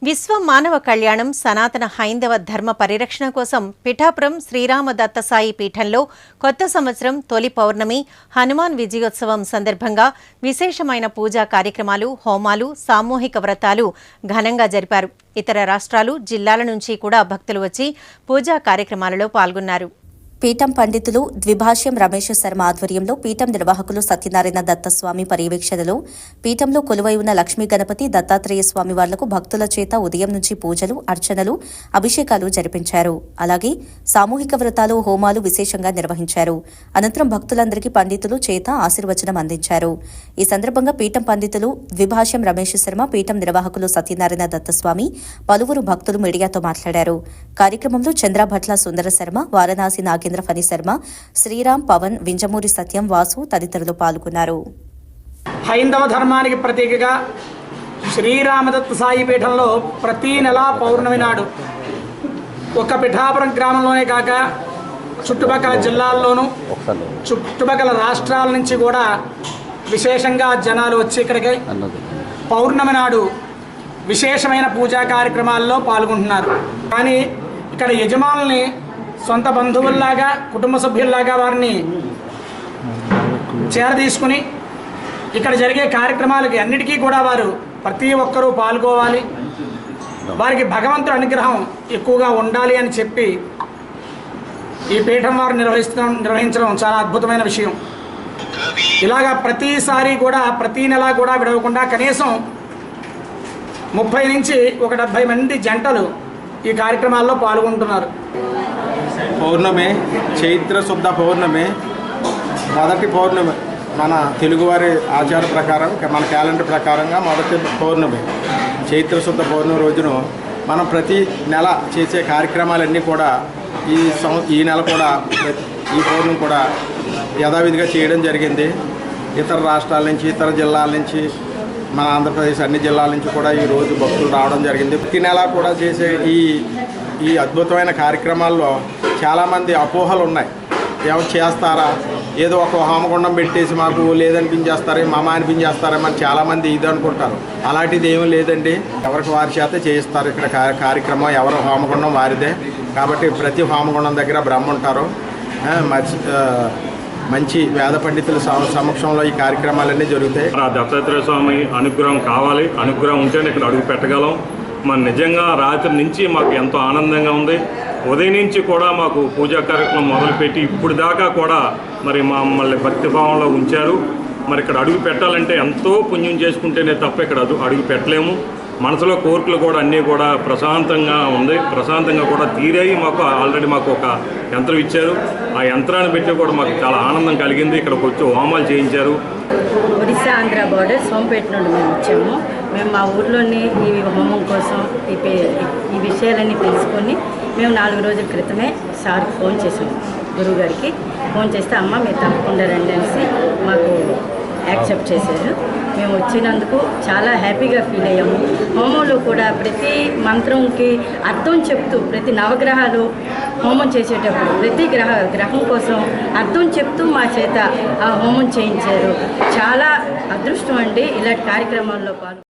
విశ్వ మానవ కళ్యాణం సనాతన హైందవ ధర్మ పరిరక్షణ కోసం పిఠాపురం శ్రీరామ దత్తసాయి పీఠంలో కొత్త సంవత్సరం తొలి పౌర్ణమి హనుమాన్ విజయోత్సవం సందర్భంగా విశేషమైన పూజా కార్యక్రమాలు, హోమాలు, సామూహిక వ్రతాలు ఘనంగా జరిపారు. ఇతర రాష్ట్రాలు, జిల్లాల నుంచి కూడా భక్తులు వచ్చి పూజా కార్యక్రమాలలో పాల్గొన్నారు. పీఠం పండితులు ద్విభాష్యం రమేష్ శర్మ ఆధ్వర్యంలో పీఠం నిర్వాహకులు సత్యనారాయణ దత్తస్వామి పర్యవేక్షణలో పీఠంలో కొలువై ఉన్న లక్ష్మీ గణపతి దత్తాత్రేయ స్వామి వార్లకు భక్తుల చేత ఉదయం నుంచి పూజలు, అర్చనలు, అభిషేకాలు జరిపించారు. అలాగే సామూహిక వ్రతాలు, హోమాలు విశేషంగా నిర్వహించారు. అనంతరం భక్తులందరికీ పండితులు చేత ఆశీర్వచనం అందించారు. ఈ సందర్భంగా పీఠం పండితులు ద్విభాష్యం రమేష్ శర్మ, పీఠం నిర్వాహకులు సత్యనారాయణ దత్తస్వామి, పలువురు భక్తులు మీడియాతో మాట్లాడారు. కార్యక్రమంలో చంద్రభట్ల సుందర శర్మ, వారణాసి నాగేంద్ర ఫణి శర్మ, శ్రీరామ్, పవన్, వింజమూరి సత్యం, వాసు తదితరులు పాల్గొన్నారు. హైందవ ధర్మానికి ప్రతీకగా శ్రీరామదత్త సాయి పీఠంలో ప్రతి నెలా పౌర్ణమి నాడు ఒక పిఠాపురం గ్రామంలోనే కాక చుట్టుపక్కల జిల్లాల్లోనూ చుట్టుపక్కల రాష్ట్రాల నుంచి కూడా విశేషంగా జనాలు వచ్చి ఇక్కడికి పౌర్ణమి నాడు విశేషమైన పూజా కార్యక్రమాల్లో పాల్గొంటున్నారు. కానీ ఇక్కడ యజమానుల్ని సొంత బంధువుల్లాగా, కుటుంబ సభ్యుల్లాగా వారిని చేరదీసుకుని ఇక్కడ జరిగే కార్యక్రమాలకి అన్నిటికీ కూడా వారు ప్రతి ఒక్కరూ పాల్గొవాలి, వారికి భగవంతుడి అనుగ్రహం ఎక్కువగా ఉండాలి అని చెప్పి ఈ పీఠం వారు నిర్వహించడం చాలా అద్భుతమైన విషయం. ఇలాగా ప్రతిసారి కూడా ప్రతి నెల కూడా విడవకుండా కనీసం 30 నుంచి 70 మంది జంటలు ఈ కార్యక్రమాల్లో పాల్గొంటున్నారు. పౌర్ణమి, చైత్ర శుద్ధ పౌర్ణమి, మొదటి పౌర్ణమి మన తెలుగువారి ఆచార ప్రకారం, మన క్యాలెండర్ ప్రకారంగా మొదటి పౌర్ణమి. చైత్ర శుద్ధ పౌర్ణమి రోజున మనం ప్రతి నెల చేసే కార్యక్రమాలన్నీ కూడా ఈ నెల కూడా ఈ పౌర్ణమి కూడా యథావిధిగా చేయడం జరిగింది. ఇతర రాష్ట్రాల నుంచి, ఇతర జిల్లాల నుంచి, మన ఆంధ్రప్రదేశ్ అన్ని జిల్లాల నుంచి కూడా ఈరోజు భక్తులు రావడం జరిగింది. ప్రతి నెల కూడా చేసే ఈ అద్భుతమైన కార్యక్రమాల్లో చాలామంది అపోహలు ఉన్నాయి. ఎవరు చేస్తారా, ఏదో ఒక హోమగుండం పెట్టేసి మాకు లేదనిపించేస్తారే, మామ అనిపించేస్తారేమని చాలామంది ఇది అనుకుంటారు. అలాంటిది ఏమీ లేదండి. ఎవరికి వారి చేత చేయిస్తారు. ఇక్కడ కార్యక్రమం ఎవరి హోమగుండం వారిదే. కాబట్టి ప్రతి హోమగుండం దగ్గర బ్రహ్మ ఉంటారు. మంచి వేద పండితుల సమక్షంలో ఈ కార్యక్రమాలన్నీ జరుగుతాయి. దత్తాత్రేయ స్వామి అనుగ్రహం కావాలి. అనుగ్రహం ఉంటేనే ఇక్కడ అడుగు పెట్టగలం. మరి నిజంగా రాత్రి నుంచి మాకు ఎంతో ఆనందంగా ఉంది. ఉదయం నుంచి కూడా మాకు పూజా కార్యక్రమం మొదలుపెట్టి ఇప్పుడు దాకా కూడా మరి మమ్మల్ని భక్తిభావంలో ఉంచారు. మరి ఇక్కడ అడుగు పెట్టాలంటే ఎంతో పుణ్యం చేసుకుంటేనే తప్ప ఇక్కడ అడుగు పెట్టలేము. మనసులో కోరికలు కూడా అన్నీ కూడా ప్రశాంతంగా ఉంది. ప్రశాంతంగా కూడా తీరాయి. ఆల్రెడీ మాకు ఒక యంత్రం ఇచ్చారు. ఆ యంత్రాన్ని పెట్టి కూడా మాకు చాలా ఆనందం కలిగింది. ఇక్కడికి వచ్చి హోమాలు చేయించారు. ఒడిశా ఆంధ్ర బార్డర్ సోంపేట నుండి మేము వచ్చాము. మేము మా ఊర్లోని ఈ హోమం కోసం ఈ విషయాలన్నీ తెలుసుకొని మేము 4 రోజుల క్రితమే సార్కి ఫోన్ చేసాము. గురువు గారికి ఫోన్ చేస్తే అమ్మ మీరు తప్పకుండా రండి అనేసి మాకు యాక్సెప్ట్ చేశారు. మేము వచ్చినందుకు చాలా హ్యాపీగా ఫీల్ అయ్యాము. హోమంలో కూడా ప్రతి మంత్రంకి అర్థం చెప్తూ, ప్రతి నవగ్రహాలు హోమం చేసేటప్పుడు ప్రతి గ్రహం కోసం అర్థం చెప్తూ మా చేత ఆ హోమం చేయించారు. చాలా అదృష్టం అండి ఇలాంటి కార్యక్రమాల్లో పాల్గొని.